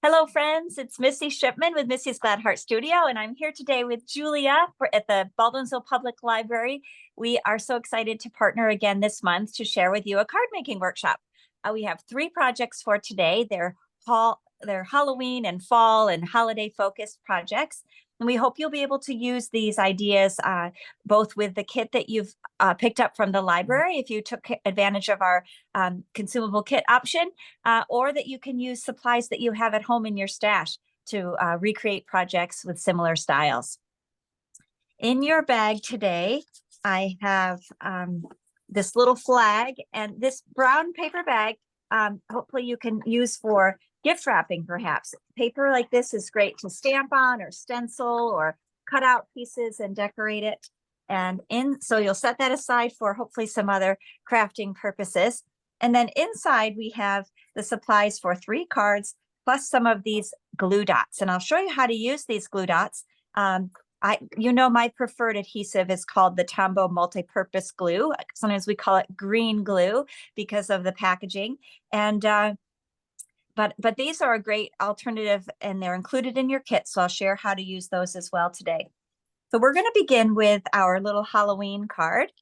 Hello, friends. It's Missy Shipman with Missy's Glad Heart Studio, and I'm here today with Julia at the Baldwinsville Public Library. We are so excited to partner again this month to share with you a card making workshop. We have 3 projects for today. They're Halloween and fall and holiday focused projects. And we hope you'll be able to use these ideas both with the kit that you've picked up from the library, if you took advantage of our consumable kit option, or that you can use supplies that you have at home in your stash to recreate projects with similar styles. In your bag today, I have this little flag, and this brown paper bag, hopefully you can use for gift wrapping, perhaps. Paper like this is great to stamp on or stencil or cut out pieces and decorate it. And so you'll set that aside for hopefully some other crafting purposes. And then inside we have the supplies for 3 cards, plus some of these glue dots. And I'll show you how to use these glue dots. My preferred adhesive is called the Tombow multi-purpose glue. Sometimes we call it green glue because of the packaging. And but these are a great alternative, and they're included in your kit. So I'll share how to use those as well today. So we're going to begin with our little Halloween card.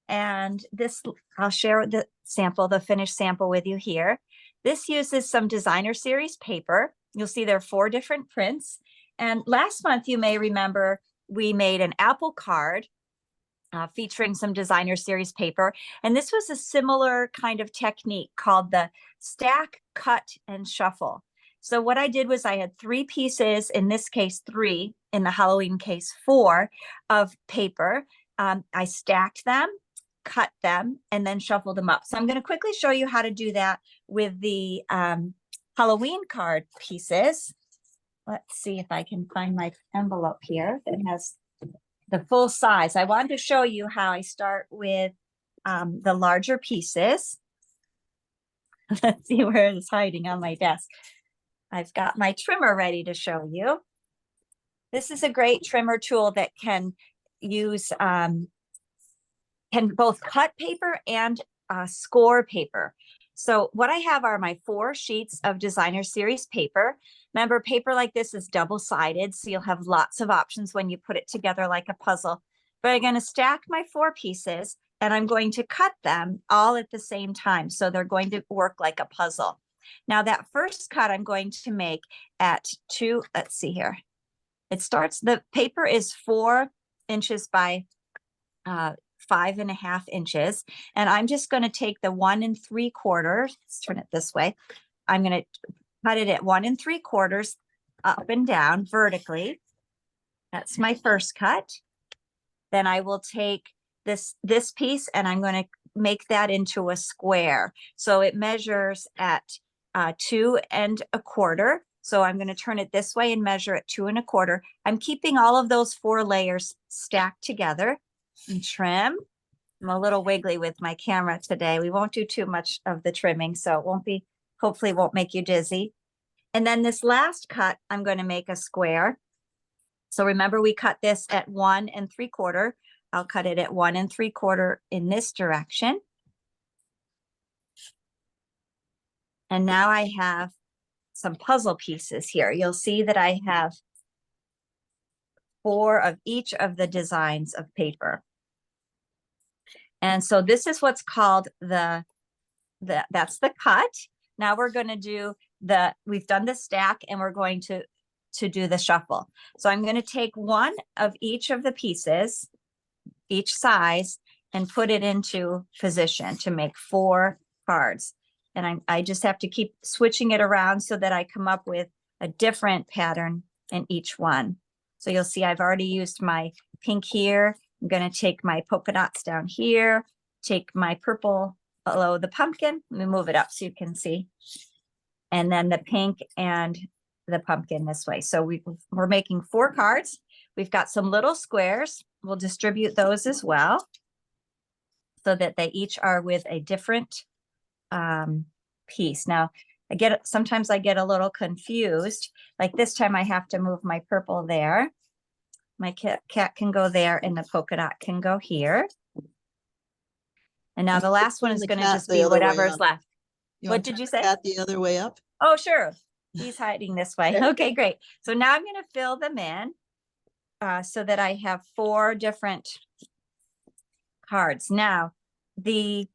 And this, I'll share the finished sample with you here. This uses some designer series paper. You'll see there are 4 different prints. And last month, you may remember, we made an apple card featuring some designer series paper. And this was a similar kind of technique called the stack, cut, and shuffle. So what I did was I had 3 pieces, in this case 3, in the Halloween case 4, of paper. I stacked them, cut them, and then shuffled them up. So I'm going to quickly show you how to do that with the Halloween card pieces. Let's see if I can find my envelope here that has the full size. I wanted to show you how I start with the larger pieces. Let's see where it's hiding on my desk. I've got my trimmer ready to show you. This is a great trimmer tool that can use, can both cut paper and score paper. So what I have are my 4 sheets of designer series paper. Remember, paper like this is double-sided, so you'll have lots of options when you put it together like a puzzle. But I'm going to stack my 4 pieces, and I'm going to cut them all at the same time. So they're going to work like a puzzle. Now that first cut I'm going to make at 2, let's see here. The paper is 4 inches by 5.5 inches. And I'm just going to take the 1 3/4, let's turn it this way. I'm going to cut it at 1 3/4 up and down vertically. That's my first cut. Then I will take this piece, and I'm going to make that into a square. So it measures at 2 1/4. So I'm going to turn it this way and measure at 2 1/4. I'm keeping all of those 4 layers stacked together and trim. I'm a little wiggly with my camera today. We won't do too much of the trimming, so hopefully won't make you dizzy. And then this last cut, I'm going to make a square. So remember, we cut this at 1 3/4. I'll cut it at 1 3/4 in this direction. And now I have some puzzle pieces here. You'll see that I have 4 of each of the designs of paper. And so this is what's called that's the cut. Now we're going to do we've done the stack, and we're going to do the shuffle. So I'm going to take 1 of each of the pieces, each size, and put it into position to make 4 cards. And I just have to keep switching it around so that I come up with a different pattern in each one. So you'll see I've already used my pink here. I'm going to take my polka dots down here, take my purple below the pumpkin. Let me move it up so you can see. And then the pink and the pumpkin this way. So we're making 4 cards. We've got some little squares. We'll distribute those as well so that they each are with a different piece. Now, sometimes I get a little confused. Like this time I have to move my purple there. My cat can go there, and the polka dot can go here. And now the last one is going to just be whatever's left. What did you say? Cat the other way up. Oh, sure. He's hiding this way. Okay, great. So now I'm going to fill them in so that I have 4 different cards. Now, the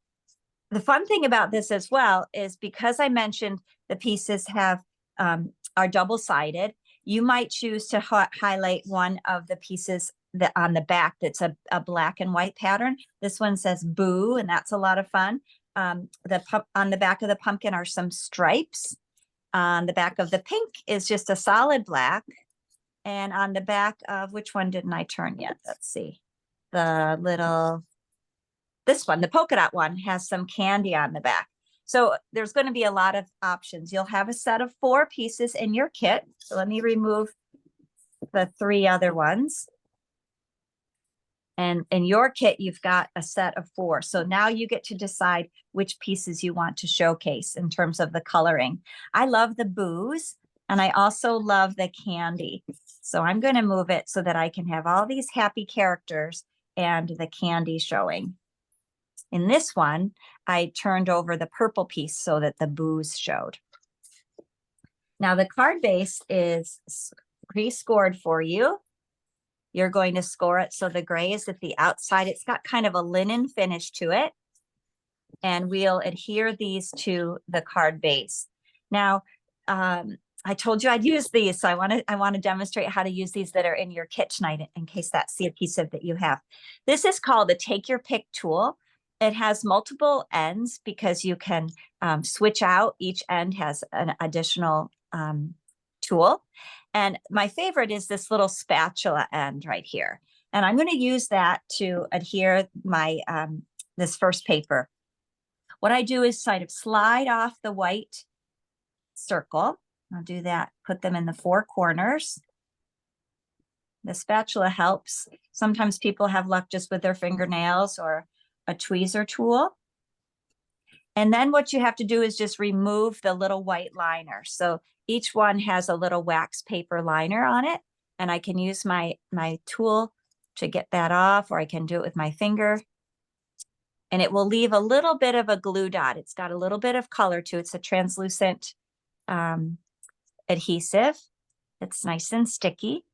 fun thing about this as well is because I mentioned the pieces are double-sided, you might choose to highlight one of the pieces that on the back that's a black and white pattern. This one says boo, and that's a lot of fun. On the back of the pumpkin are some stripes. On the back of the pink is just a solid black. And on the back of, which one didn't I turn yet? Let's see. This one, the polka dot one, has some candy on the back. So there's going to be a lot of options. You'll have a set of 4 pieces in your kit. So let me remove the 3 other ones. And in your kit, you've got a set of 4. So now you get to decide which pieces you want to showcase in terms of the coloring. I love the boos, and I also love the candy. So I'm going to move it so that I can have all these happy characters and the candy showing. In this one, I turned over the purple piece so that the boos showed. Now the card base is pre-scored for you. You're going to score it so the gray is at the outside. It's got kind of a linen finish to it. And we'll adhere these to the card base. Now, I told you I'd use these, so I want to demonstrate how to use these that are in your kit tonight in case that's the adhesive that you have. This is called the Take Your Pick tool. It has multiple ends because you can switch out. Each end has an additional tool. And my favorite is this little spatula end right here. And I'm going to use that to adhere my this first paper. What I do is kind of slide off the white circle. I'll do that, put them in the 4 corners. The spatula helps. Sometimes people have luck just with their fingernails or a tweezer tool. And then what you have to do is just remove the little white liner. So each one has a little wax paper liner on it, and I can use my tool to get that off, or I can do it with my finger. And it will leave a little bit of a glue dot. It's got a little bit of color to it. It's a translucent adhesive. It's nice and sticky.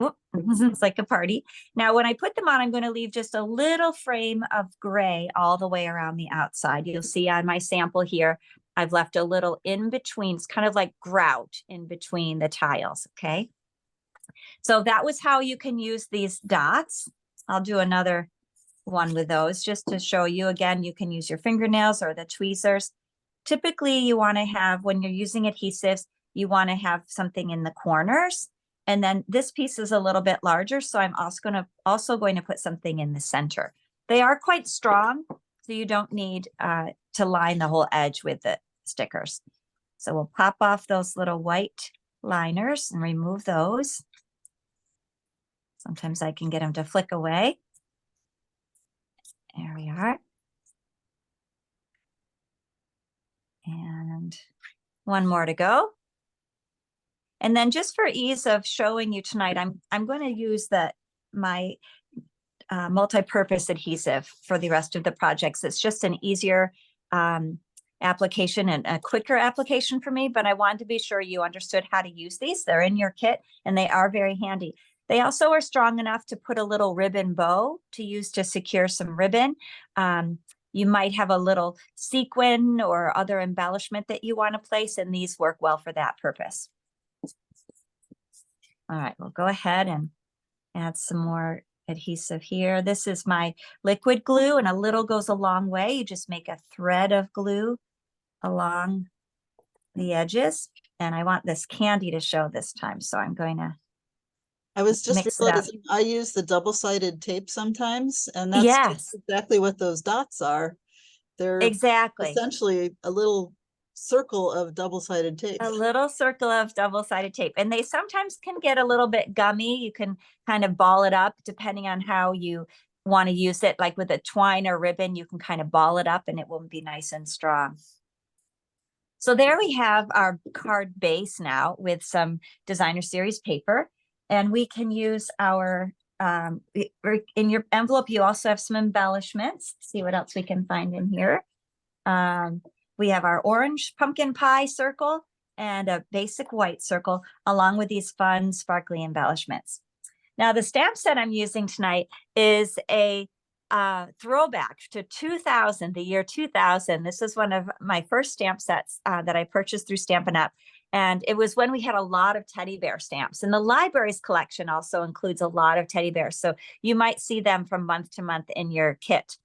Oop, it's like a party. Now, when I put them on, I'm going to leave just a little frame of gray all the way around the outside. You'll see on my sample here, I've left a little in between. It's kind of like grout in between the tiles. Okay. So that was how you can use these dots. I'll do another one with those just to show you. Again, you can use your fingernails or the tweezers. Typically, you want to have, when you're using adhesives, you want to have something in the corners. And then this piece is a little bit larger, so I'm also going to put something in the center. They are quite strong, so you don't need to line the whole edge with the stickers. So we'll pop off those little white liners and remove those. Sometimes I can get them to flick away. There we are. And one more to go. And then just for ease of showing you tonight, I'm going to use my multi-purpose adhesive for the rest of the projects. It's just an easier application and a quicker application for me, but I wanted to be sure you understood how to use these. They're in your kit and they are very handy. They also are strong enough to put a little ribbon bow to use to secure some ribbon. You might have a little sequin or other embellishment that you want to place, and these work well for that purpose. All right, we'll go ahead and add some more adhesive here. This is my liquid glue, and a little goes a long way. You just make a thread of glue along the edges, and I want this candy to show this time, so I'm going to I was just mix it up. realizing I use the double-sided tape sometimes, and that's exactly what those dots are. They're exactly essentially a little circle of double-sided tape. A little circle of double-sided tape. And they sometimes can get a little bit gummy. You can kind of ball it up depending on how you want to use it. Like with a twine or ribbon, you can kind of ball it up and it will be nice and strong. So there we have our card base now with some designer series paper. And we can use our, in your envelope, you also have some embellishments. See what else we can find in here. We have our orange pumpkin pie circle, and a basic white circle, along with these fun, sparkly embellishments. Now, the stamp set I'm using tonight is a throwback to 2000, the year 2000. This is one of my first stamp sets that I purchased through Stampin' Up. And it was when we had a lot of teddy bear stamps. And the library's collection also includes a lot of teddy bears. So you might see them from month to month in your kit.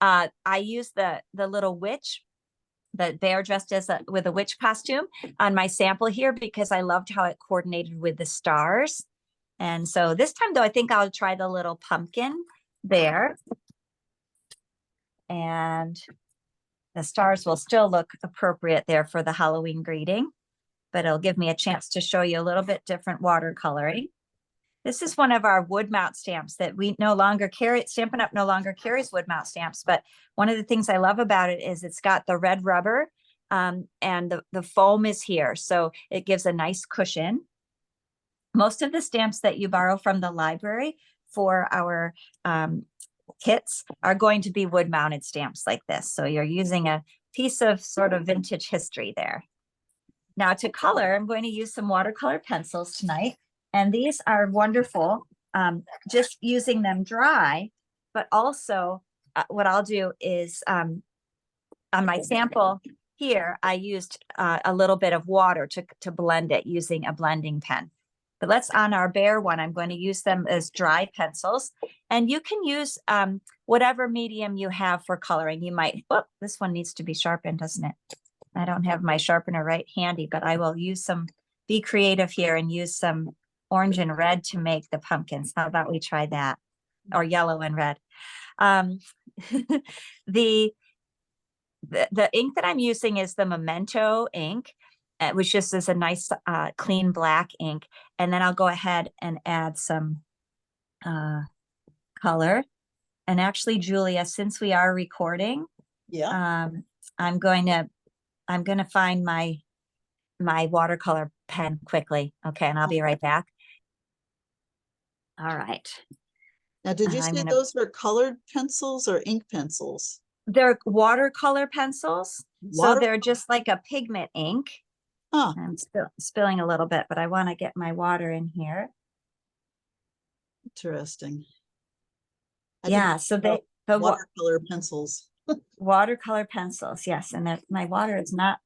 I use the little witch, the bear dressed as with a witch costume on my sample here because I loved how it coordinated with the stars. And so this time, though, I think I'll try the little pumpkin bear. And the stars will still look appropriate there for the Halloween greeting, but it'll give me a chance to show you a little bit different watercoloring. This is one of our wood mount stamps that we no longer carry. Stampin' Up! No longer carries wood mount stamps, but one of the things I love about it is it's got the red rubber and the foam is here. So it gives a nice cushion. Most of the stamps that you borrow from the library for our kits are going to be wood mounted stamps like this. So you're using a piece of sort of vintage history there. Now to color, I'm going to use some watercolor pencils tonight. And these are wonderful, just using them dry, but also what I'll do is on my sample here, I used a little bit of water to blend it using a blending pen. But let's on our bear one, I'm going to use them as dry pencils. And you can use whatever medium you have for coloring. You might, oh, this one needs to be sharpened, doesn't it? I don't have my sharpener right handy, but I will use some, be creative here and use some orange and red to make the pumpkins. How about we try that? Or yellow and red. The ink that I'm using is the Memento ink, which just is a nice clean black ink. And then I'll go ahead and add some color. And actually, Julia, since we are recording, yeah, I'm going to find my watercolor pen quickly. Okay, and I'll be right back. All right. Now, did you say those were colored pencils or ink pencils? They're watercolor pencils. So they're just like a pigment ink. Huh. I'm spilling a little bit, but I want to get my water in here. Interesting. Yeah, so the watercolor pencils. Watercolor pencils, yes. And my water is not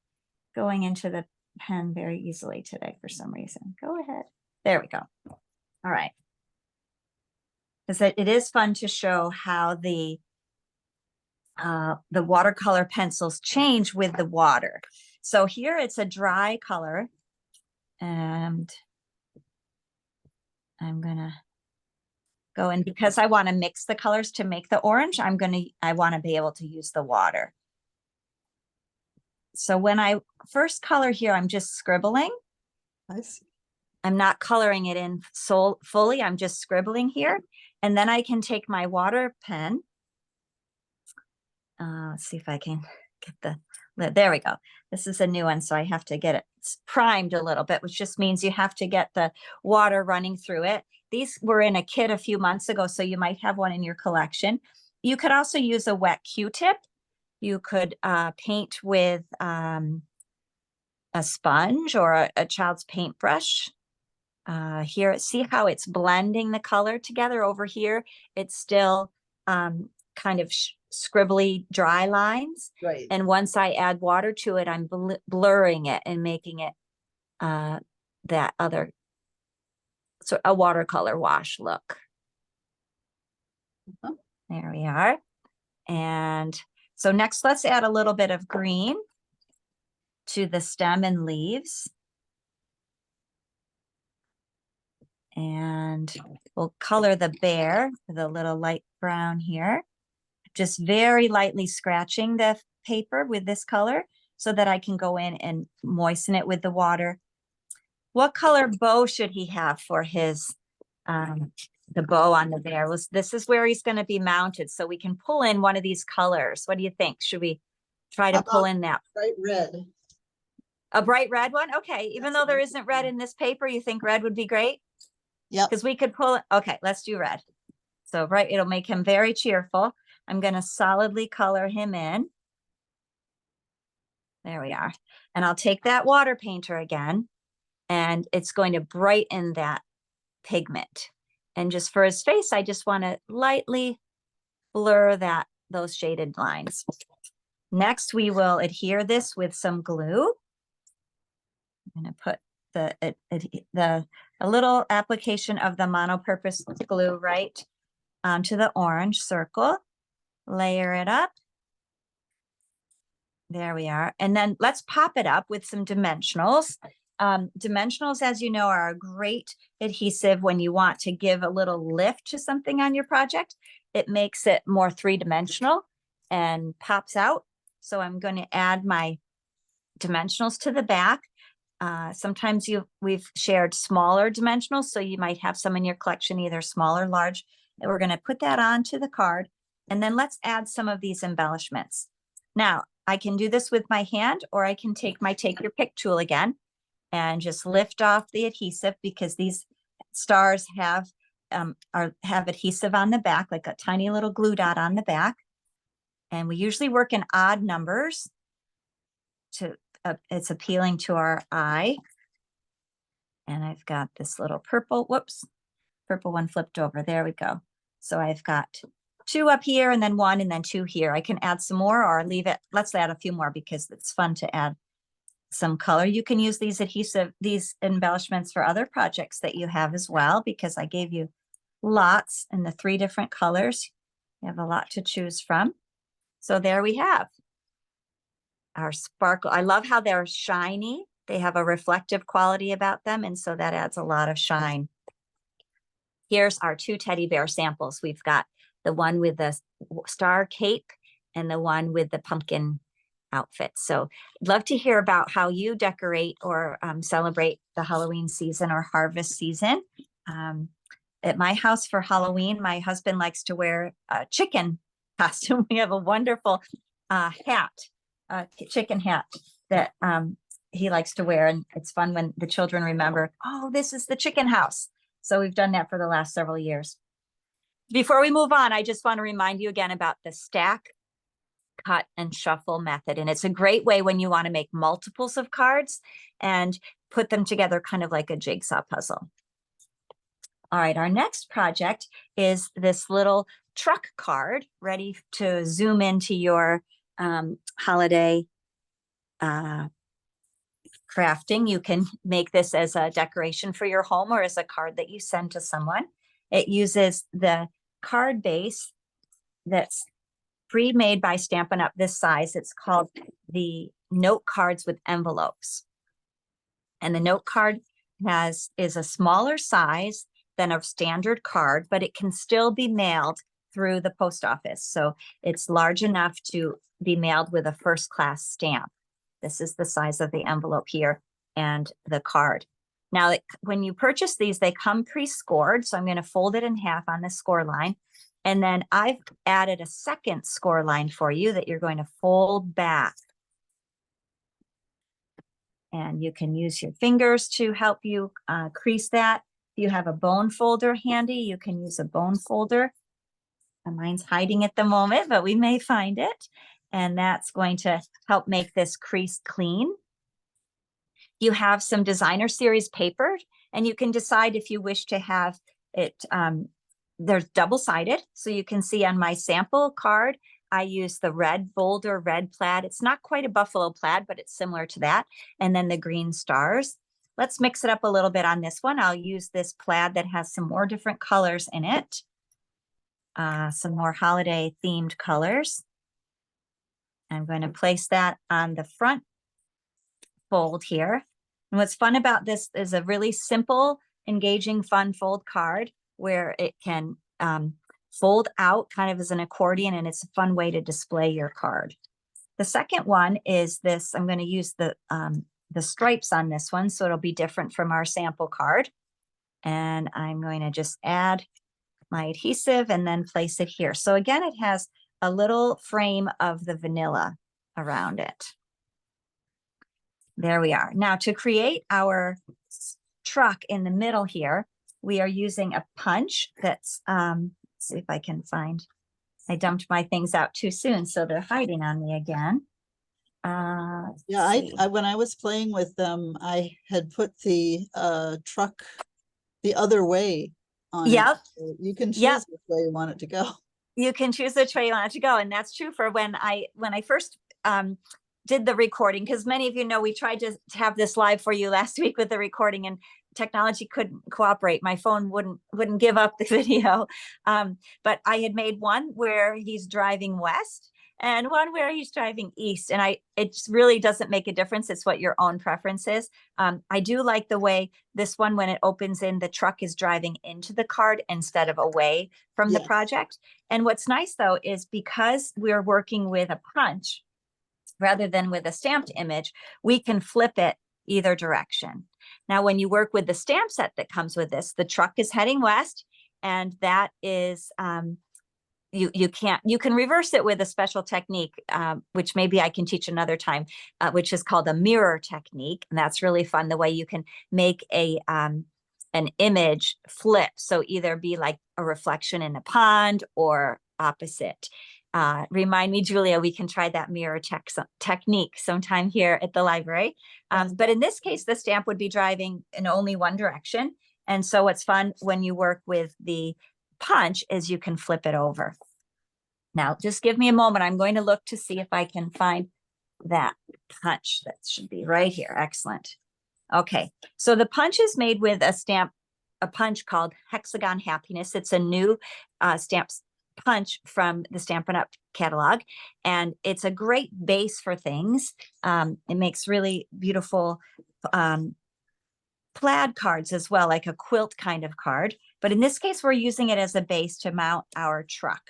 going into the pen very easily today for some reason. Go ahead. There we go. All right. Because it is fun to show how the watercolor pencils change with the water. So here it's a dry color, and I'm gonna go in because I want to mix the colors to make the orange. I want to be able to use the water. So when I first color here, I'm just scribbling. I see. I'm not coloring it in fully. I'm just scribbling here. And then I can take my water pen. Let's see if I can get the lid. There we go. This is a new one, so I have to get it primed a little bit, which just means you have to get the water running through it. These were in a kit a few months ago, so you might have one in your collection. You could also use a wet Q-tip. You could paint with a sponge or a child's paintbrush. Here, see how it's blending the color together over here. It's still kind of scribbly dry lines. Right. And once I add water to it, I'm blurring it and making it that other, so a watercolor wash look. There we are. And so next, let's add a little bit of green to the stem and leaves. And we'll color the bear with a little light brown here. Just very lightly scratching the paper with this color so that I can go in and moisten it with the water. What color bow should he have for his, the bow on the bear? This is where he's going to be mounted, so we can pull in one of these colors. What do you think? Should we try to pull in that? Bright red. A bright red one? Okay, even though there isn't red in this paper, you think red would be great? Yeah. Because we could pull it. Okay, let's do red. So right, it'll make him very cheerful. I'm going to solidly color him in. There we are. And I'll take that water painter again, and it's going to brighten that pigment. And just for his face, I just want to lightly blur those shaded lines. Next, we will adhere this with some glue. I'm going to put a little application of the monopurpose glue right onto the orange circle. Layer it up. There we are. And then let's pop it up with some dimensionals. Dimensionals, as you know, are a great adhesive when you want to give a little lift to something on your project. It makes it more three-dimensional and pops out. So I'm going to add my dimensionals to the back. Sometimes we've shared smaller dimensionals, so you might have some in your collection, either small or large. And we're going to put that onto the card. And then let's add some of these embellishments. Now, I can do this with my hand, or I can take my Take Your Pick tool again and just lift off the adhesive, because these stars have adhesive on the back, like a tiny little glue dot on the back. And we usually work in odd numbers to it's appealing to our eye. And I've got this little purple one flipped over. There we go. So I've got 2 up here, and then 1, and then 2 here. I can add some more or leave it. Let's add a few more because it's fun to add some color. You can use these embellishments for other projects that you have as well, because I gave you lots in the 3 different colors. You have a lot to choose from. So there we have our sparkle. I love how they're shiny. They have a reflective quality about them, and so that adds a lot of shine. Here's our 2 teddy bear samples. We've got the one with the star cape and the one with the pumpkin outfit. So I'd love to hear about how you decorate or celebrate the Halloween season or harvest season. At my house for Halloween, my husband likes to wear a chicken costume. We have a wonderful chicken hat that he likes to wear. And it's fun when the children remember, oh, this is the chicken house. So we've done that for the last several years. Before we move on, I just want to remind you again about the stack, cut, and shuffle method. And it's a great way when you want to make multiples of cards and put them together kind of like a jigsaw puzzle. All right, our next project is this little truck card ready to zoom into your holiday crafting. You can make this as a decoration for your home or as a card that you send to someone. It uses the card base that's pre-made by Stampin' Up! This size. It's called the Note Cards with Envelopes. And the note card is a smaller size than a standard card, but it can still be mailed through the post office. So it's large enough to be mailed with a first-class stamp. This is the size of the envelope here and the card. Now, when you purchase these, they come pre-scored. So I'm going to fold it in half on the score line. And then I've added a second score line for you that you're going to fold back. And you can use your fingers to help you crease that. If you have a bone folder handy, you can use a bone folder. Mine's hiding at the moment, but we may find it. And that's going to help make this crease clean. You have some designer series paper, and you can decide if you wish to have it, they're double-sided. So you can see on my sample card, I use the red Boulder red plaid. It's not quite a buffalo plaid, but it's similar to that. And then the green stars. Let's mix it up a little bit on this one. I'll use this plaid that has some more different colors in it. Some more holiday themed colors. I'm going to place that on the front fold here. And what's fun about this is a really simple, engaging, fun fold card where it can fold out kind of as an accordion, and it's a fun way to display your card. The second one is this. I'm going to use the stripes on this one, so it'll be different from our sample card. And I'm going to just add my adhesive and then place it here. So again, it has a little frame of the vanilla around it. There we are. Now to create our truck in the middle here, we are using a punch that's, let's see if I can find, I dumped my things out too soon, so they're hiding on me again. Yeah, I when I was playing with them, I had put the truck the other way on it. Yep. So you can Yep. choose which way you want it to go. You can choose which way you want it to go. And that's true for when I first did the recording, because many of you know we tried to have this live for you last week with the recording, and technology couldn't cooperate. My phone wouldn't give up the video. But I had made one where he's driving west and one where he's driving east. And it really doesn't make a difference. It's what your own preference is. I do like the way this one, when it opens in, the truck is driving into the card instead of away from the Yes. project. And what's nice though, is because we're working with a punch rather than with a stamped image, we can flip it either direction. Now, when you work with the stamp set that comes with this, the truck is heading west, and that is, you can reverse it with a special technique, which maybe I can teach another time, which is called a mirror technique. And that's really fun, the way you can make an image flip. So either be like a reflection in a pond or opposite. Remind me, Julia, we can try that mirror technique sometime here at the library. But in this case, the stamp would be driving in only one direction. And so what's fun when you work with the punch is you can flip it over. Now, just give me a moment. I'm going to look to see if I can find that punch. That should be right here. Excellent. Okay, so the punch is made with a punch called Hexagon Happiness. It's a new stamp punch from the Stampin' Up! Catalog, and it's a great base for things. It makes really beautiful plaid cards as well, like a quilt kind of card. But in this case, we're using it as a base to mount our truck.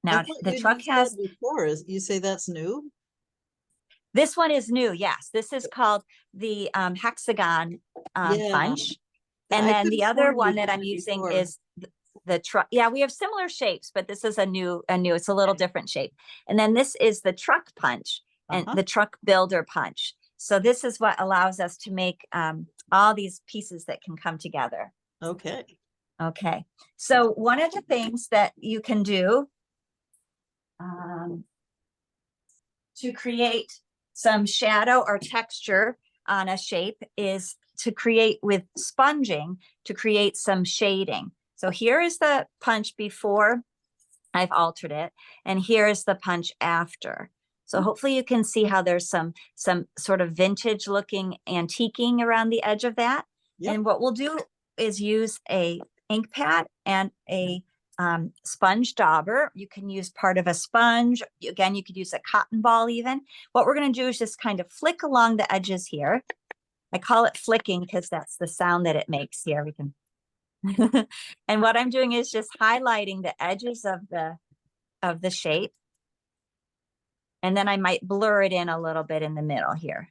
Now, the truck has before. You say that's new? This one is new. Yes, this is called the hexagon punch. And then the other one that I'm using is the truck. Yeah, we have similar shapes, but this is a new, it's a little different shape. And then this is the truck punch and the truck builder punch. So this is what allows us to make all these pieces that can come together. Okay. Okay. So one of the things that you can do to create some shadow or texture on a shape is to create with sponging, to create some shading. So here is the punch before I've altered it, and here is the punch after. So hopefully you can see how there's some sort of vintage looking antiquing around the edge of that. Yep. And what we'll do is use a ink pad and a sponge dauber. You can use part of a sponge. Again, you could use a cotton ball even. What we're going to do is just kind of flick along the edges here. I call it flicking because that's the sound that it makes here. We can and what I'm doing is just highlighting the edges of the shape. And then I might blur it in a little bit in the middle here.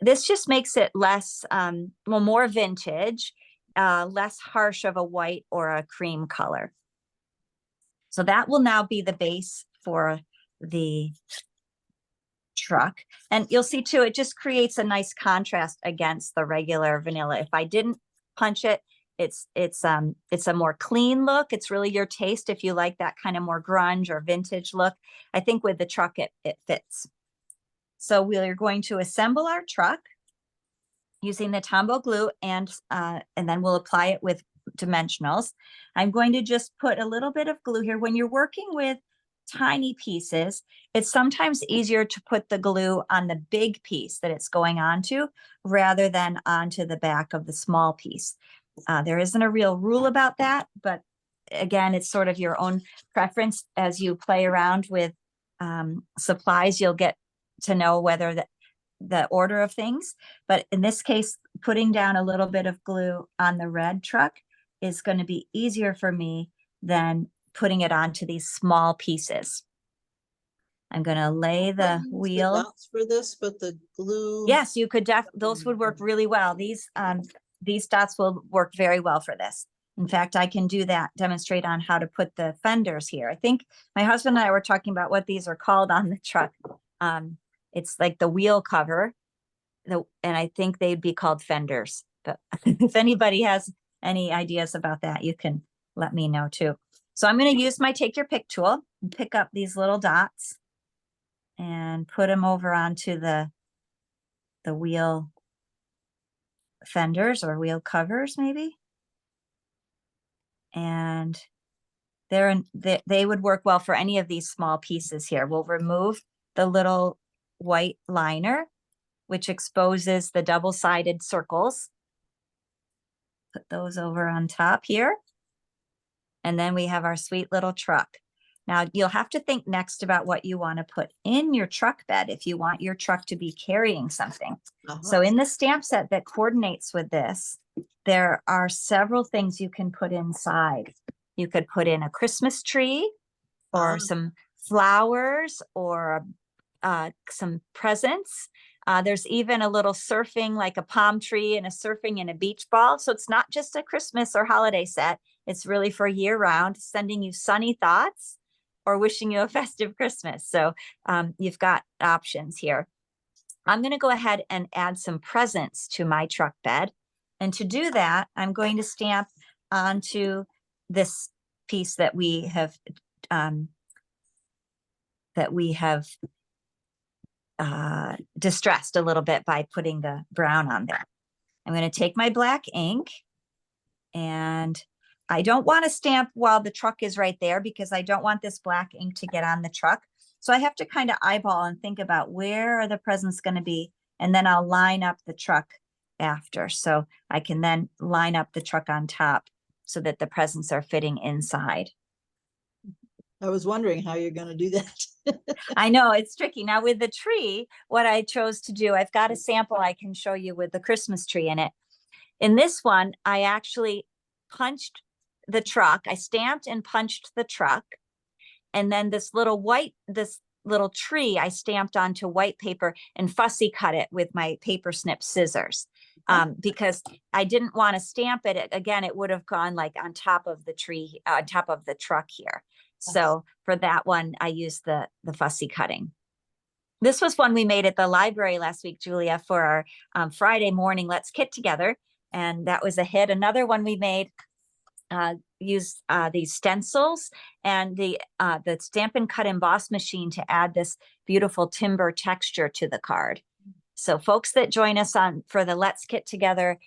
This just makes it less, more vintage, less harsh of a white or a cream color. So that will now be the base for the truck. And you'll see too, it just creates a nice contrast against the regular vanilla. If I didn't punch it, it's a more clean look. It's really your taste if you like that kind of more grunge or vintage look. I think with the truck, it fits. So we're going to assemble our truck using the Tombow glue, and then we'll apply it with dimensionals. I'm going to just put a little bit of glue here. When you're working with tiny pieces, it's sometimes easier to put the glue on the big piece that it's going onto rather than onto the back of the small piece. There isn't a real rule about that, but again, it's sort of your own preference. As you play around with supplies, you'll get to know whether the order of things. But in this case, putting down a little bit of glue on the red truck is going to be easier for me than putting it onto these small pieces. I'm going to lay the wheel. The dots for this, but the glue. Yes, you could those would work really well. These dots will work very well for this. In fact, I can do that, demonstrate on how to put the fenders here. I think my husband and I were talking about what these are called on the truck. It's like the wheel cover, and I think they'd be called fenders. But if anybody has any ideas about that, you can let me know too. So I'm going to use my Take Your Pick tool and pick up these little dots and put them over onto the wheel fenders or wheel covers maybe. And they would work well for any of these small pieces here. We'll remove the little white liner, which exposes the double-sided circles. Put those over on top here. And then we have our sweet little truck. Now you'll have to think next about what you want to put in your truck bed if you want your truck to be carrying something. So in the stamp set that coordinates with this, there are several things you can put inside. You could put in a Christmas tree or some flowers or some presents. There's even a little surfing, like a palm tree and a surfing and a beach ball. So it's not just a Christmas or holiday set. It's really for year round, sending you sunny thoughts or wishing you a festive Christmas. So you've got options here. I'm going to go ahead and add some presents to my truck bed. And to do that, I'm going to stamp onto this piece that we have distressed a little bit by putting the brown on there. I'm going to take my black ink, and I don't want to stamp while the truck is right there because I don't want this black ink to get on the truck. So I have to kind of eyeball and think about where are the presents going to be, and then I'll line up the truck after. So I can then line up the truck on top so that the presents are fitting inside. I was wondering how you're going to do that. I know it's tricky. Now with the tree, what I chose to do, I've got a sample I can show you with the Christmas tree in it. In this one, I actually punched the truck. I stamped and punched the truck. And then this little tree, I stamped onto white paper and fussy cut it with my paper snip scissors. Because I didn't want to stamp it. Again, it would have gone like on top of the tree, on top of the truck here. So for that one, I used the fussy cutting. This was one we made at the library last week, Julia, for our Friday morning Let's Kit Together. And that was a hit. Another one we made used these stencils and the Stampin' Cut Emboss machine to add this beautiful timber texture to the card. So folks that join us for the Let's Kit Together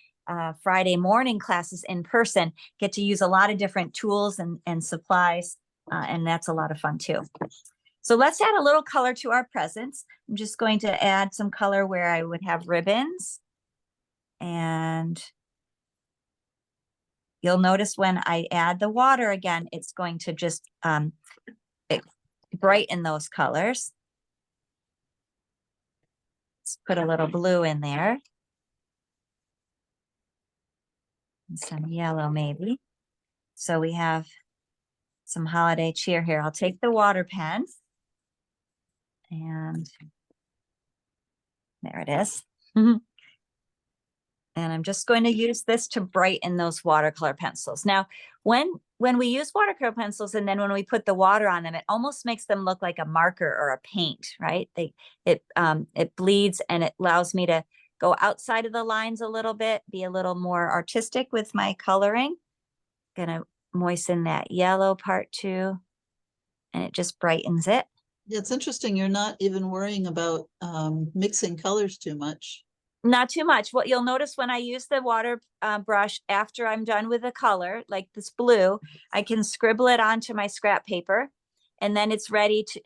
Friday morning classes in person get to use a lot of different tools and supplies. And that's a lot of fun too. So let's add a little color to our presents. I'm just going to add some color where I would have ribbons. And you'll notice when I add the water again, it's going to just brighten those colors. Let's put a little blue in there. And some yellow maybe. So we have some holiday cheer here. I'll take the water pen. And there it is. And I'm just going to use this to brighten those watercolor pencils. Now, when we use watercolor pencils and then when we put the water on them, it almost makes them look like a marker or a paint, right? It bleeds and it allows me to go outside of the lines a little bit, be a little more artistic with my coloring. Gonna moisten that yellow part too, and it just brightens it. Yeah, it's interesting. You're not even worrying about mixing colors too much. Not too much. What you'll notice when I use the water brush after I'm done with the color, like this blue, I can scribble it onto my scrap paper and then it's ready to,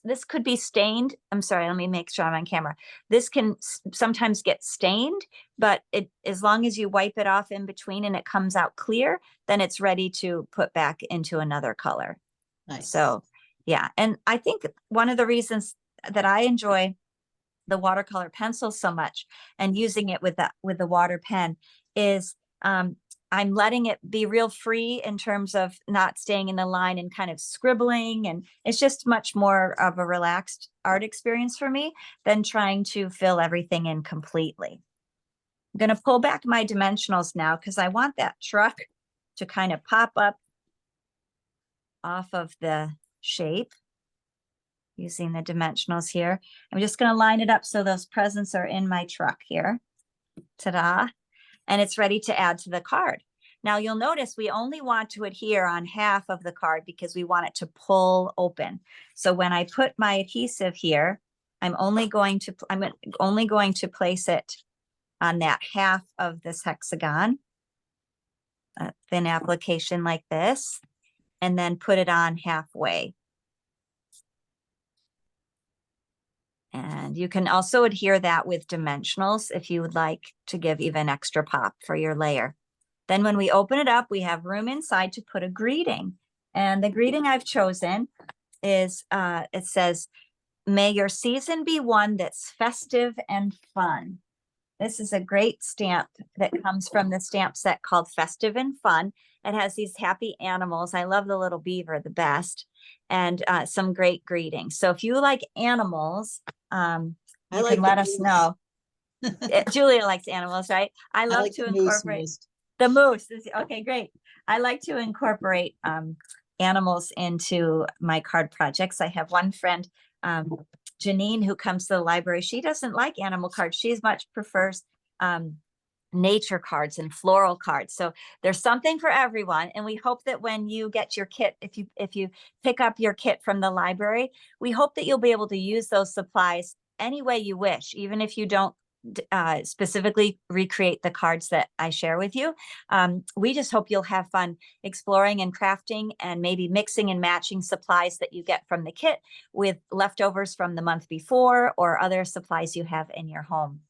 this could be stained. I'm sorry, let me make sure I'm on camera. This can sometimes get stained, but as long as you wipe it off in between and it comes out clear, then it's ready to put back into another color. Nice. So yeah, and I think one of the reasons that I enjoy the watercolor pencil so much and using it with the water pen is I'm letting it be real free in terms of not staying in the line and kind of scribbling, and it's just much more of a relaxed art experience for me than trying to fill everything in completely. I'm going to pull back my dimensionals now because I want that truck to kind of pop up off of the shape. Using the dimensionals here. I'm just going to line it up so those presents are in my truck here. Ta-da. And it's ready to add to the card. Now you'll notice we only want to adhere on half of the card because we want it to pull open. So when I put my adhesive here, I'm only going to place it on that half of this hexagon, a thin application like this, and then put it on halfway. And you can also adhere that with dimensionals if you would like to give even extra pop for your layer. Then when we open it up, we have room inside to put a greeting. And the greeting I've chosen is, it says, "May your season be one that's festive and fun." This is a great stamp that comes from the stamp set called Festive and Fun. It has these happy animals. I love the little beaver the best, and some great greetings. So if you like animals, you can let us know. Julia likes animals, right? I love like to the moose incorporate most. the moose. Okay, great. I like to incorporate animals into my card projects. I have one friend, Janine, who comes to the library. She doesn't like animal cards. She much prefers nature cards and floral cards. So there's something for everyone. And we hope that when you get your kit, if you pick up your kit from the library, we hope that you'll be able to use those supplies any way you wish, even if you don't specifically recreate the cards that I share with you. We just hope you'll have fun exploring and crafting and maybe mixing and matching supplies that you get from the kit with leftovers from the month before or other supplies you have in your home.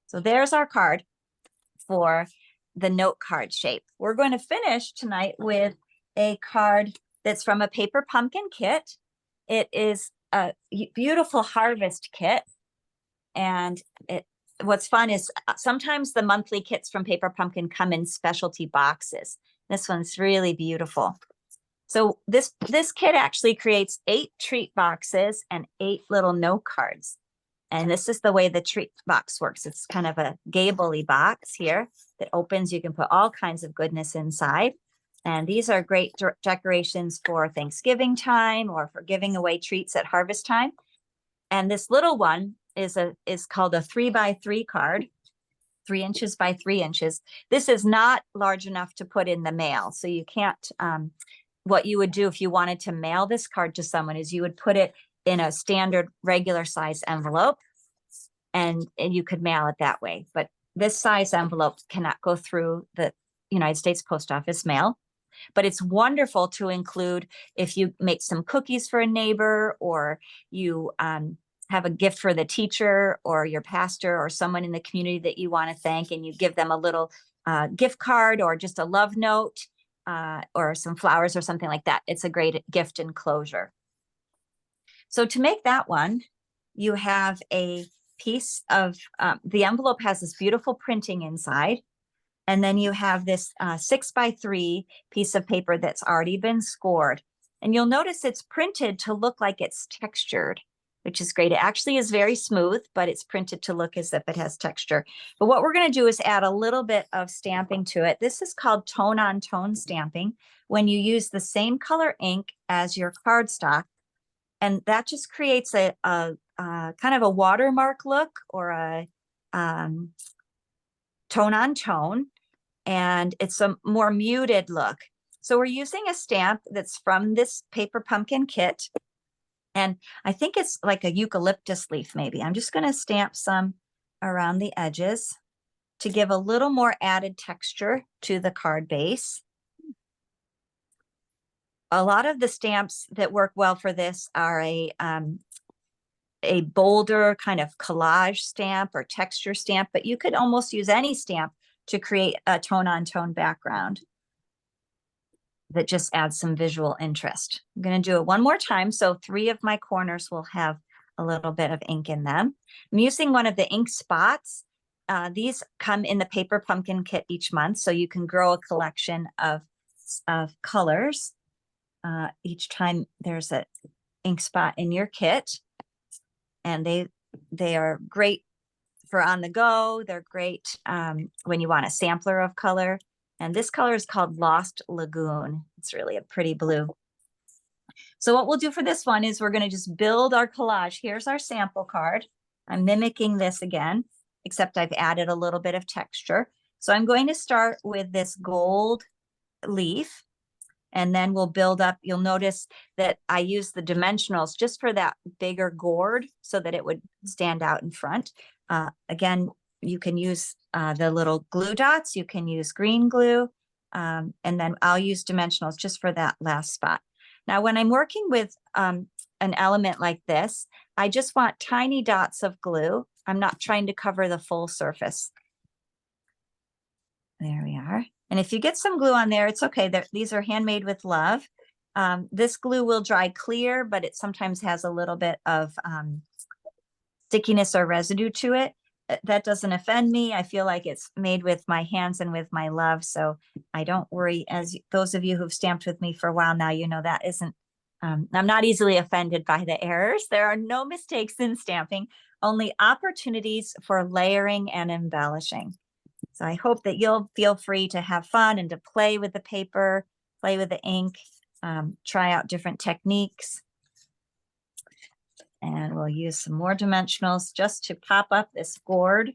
So there's our card for the note card shape. We're going to finish tonight with a card that's from a paper pumpkin kit. It is a beautiful harvest kit. And what's fun is sometimes the monthly kits from Paper Pumpkin come in specialty boxes. This one's really beautiful. So this kit actually creates 8 treat boxes and 8 little note cards. And this is the way the treat box works. It's kind of a gable-y box here that opens. You can put all kinds of goodness inside. And these are great decorations for Thanksgiving time or for giving away treats at harvest time. And this little one is called a 3x3 card, 3 inches by 3 inches. This is not large enough to put in the mail. So you can't, what you would do if you wanted to mail this card to someone is you would put it in a standard regular size envelope and you could mail it that way. But this size envelope cannot go through the United States Post Office mail. But it's wonderful to include if you make some cookies for a neighbor or you have a gift for the teacher or your pastor or someone in the community that you want to thank, and you give them a little gift card or just a love note or some flowers or something like that. It's a great gift enclosure. So to make that one, you have a piece of, the envelope has this beautiful printing inside. And then you have this 6x3 piece of paper that's already been scored. And you'll notice it's printed to look like it's textured, which is great. It actually is very smooth, but it's printed to look as if it has texture. But what we're going to do is add a little bbit of stamping to it. This is called tone-on-tone stamping, when you use the same color ink as your cardstock. And that just creates a kind of a watermark look or a tone-on-tone. And it's a more muted look. So we're using a stamp that's from this Paper Pumpkin kit. And I think it's like a eucalyptus leaf, maybe. I'm just going to stamp some around the edges to give a little more added texture to the card base. A lot of the stamps that work well for this are a bolder kind of collage stamp or texture stamp, but you could almost use any stamp to create a tone-on-tone background that just adds some visual interest. I'm going to do it one more time. So 3 of my corners will have a little bit of ink in them. I'm using one of the ink spots. These come in the Paper Pumpkin kit each month, so you can grow a collection of colors. Each time there's an ink spot in your kit, and they are great for on the go. They're great when you want a sampler of color. And this color is called Lost Lagoon. It's really a pretty blue. So what we'll do for this one is we're going to just build our collage. Here's our sample card. I'm mimicking this again, except I've added a little bit of texture. So I'm going to start with this gold leaf. And then we'll build up. You'll notice that I use the dimensionals just for that bigger gourd so that it would stand out in front. Again, you can use the little glue dots. You can use green glue. And then I'll use dimensionals just for that last spot. Now, when I'm working with an element like this, I just want tiny dots of glue. I'm not trying to cover the full surface. There we are. And if you get some glue on there, it's okay. These are handmade with love. This glue will dry clear, but it sometimes has a little bit of stickiness or residue to it. That doesn't offend me. I feel like it's made with my hands and with my love. So I don't worry. As those of you who've stamped with me for a while now, you know that isn't, I'm not easily offended by the errors. There are no mistakes in stamping, only opportunities for layering and embellishing. So I hope that you'll feel free to have fun and to play with the paper, play with the ink, try out different techniques. And we'll use some more dimensionals just to pop up this gourd.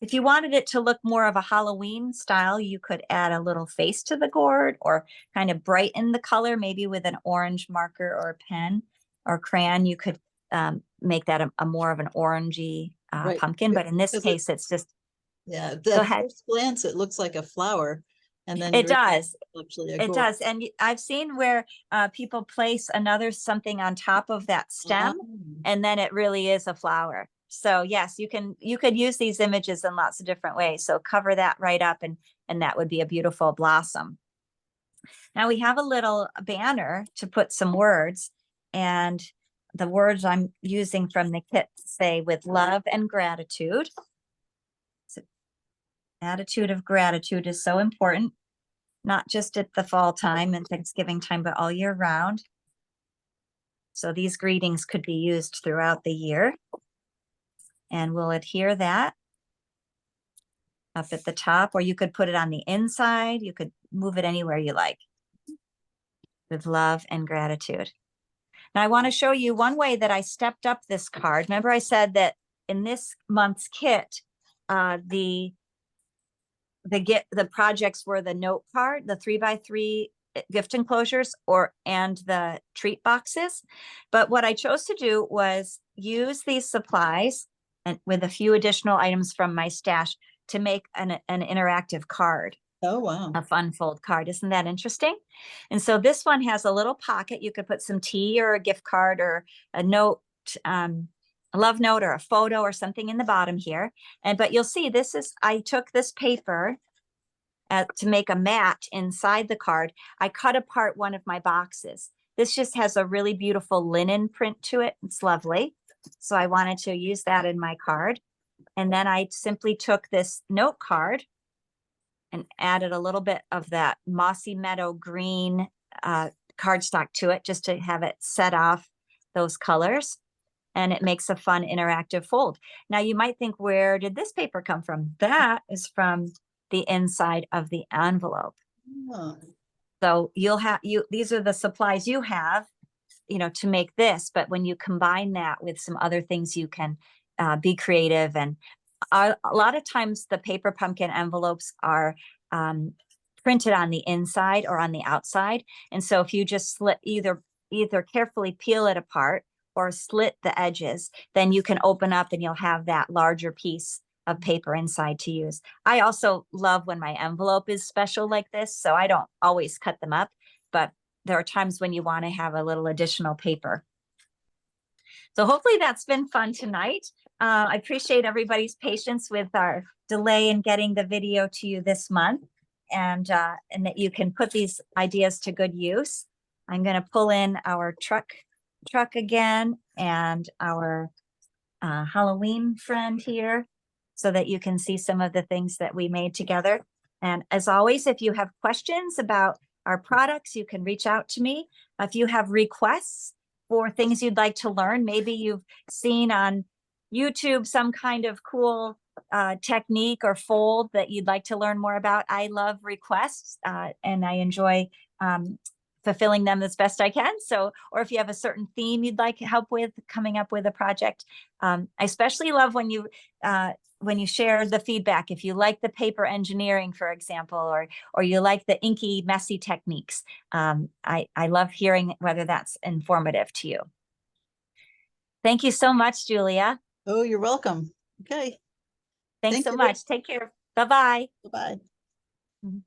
If you wanted it to look more of a Halloween style, you could add a little face to the gourd or kind of brighten the color, maybe with an orange marker or pen or crayon. You could make that a more of an orangey Right. pumpkin, but in this case, it's just. Yeah, Go at ahead. first glance, it looks like a flower. And then It does. Actually a It gourd. does. And I've seen where people place another something on top of that stem, and then it really is a flower. So yes, you could use these images in lots of different ways. So cover that right up and that would be a beautiful blossom. Now we have a little banner to put some words, and the words I'm using from the kit say with love and gratitude. So attitude of gratitude is so important, not just at the fall time and Thanksgiving time, but all year round. So these greetings could be used throughout the year. And we'll adhere that up at the top, or you could put it on the inside. You could move it anywhere you like. With love and gratitude. Now I want to show you one way that I stepped up this card. Remember I said that in this month's kit, the projects were the note card, the 3x3 gift enclosures, and the treat boxes. But what I chose to do was use these supplies and with a few additional items from my stash to make an interactive card. Oh, wow. A fun fold card. Isn't that interesting? And so this one has a little pocket. You could put some tea or a gift card or a note, a love note or a photo or something in the bottom here. But you'll see I took this paper to make a mat inside the card. I cut apart one of my boxes. This just has a really beautiful linen print to it. It's lovely. So I wanted to use that in my card. And then I simply took this note card and added a little bit of that mossy meadow green cardstock to it just to have it set off those colors. And it makes a fun interactive fold. Now you might think, where did this paper come from? That is from the inside of the envelope. Oh. So these are the supplies you have, to make this. But when you combine that with some other things, you can be creative. And a lot of times the paper pumpkin envelopes are printed on the inside or on the outside. And so if you just either carefully peel it apart or slit the edges, then you can open up and you'll have that larger piece of paper inside to use. I also love when my envelope is special like this, so I don't always cut them up, but there are times when you want to have a little additional paper. So hopefully that's been fun tonight. I appreciate everybody's patience with our delay in getting the video to you this month, and that you can put these ideas to good use. I'm going to pull in our truck again and our Halloween friend here so that you can see some of the things that we made together. And as always, if you have questions about our products, you can reach out to me. If you have requests for things you'd like to learn, maybe you've seen on YouTube some kind of cool technique or fold that you'd like to learn more about. I love requests and I enjoy fulfilling them as best I can. So, or if you have a certain theme you'd like help with coming up with a project. I especially love when you when you share the feedback, if you like the paper engineering, for example, or you like the inky, messy techniques. I love hearing whether that's informative to you. Thank you so much, Julia. Oh, you're welcome. Okay. Thanks so much. Take care. Bye-bye. Bye-bye.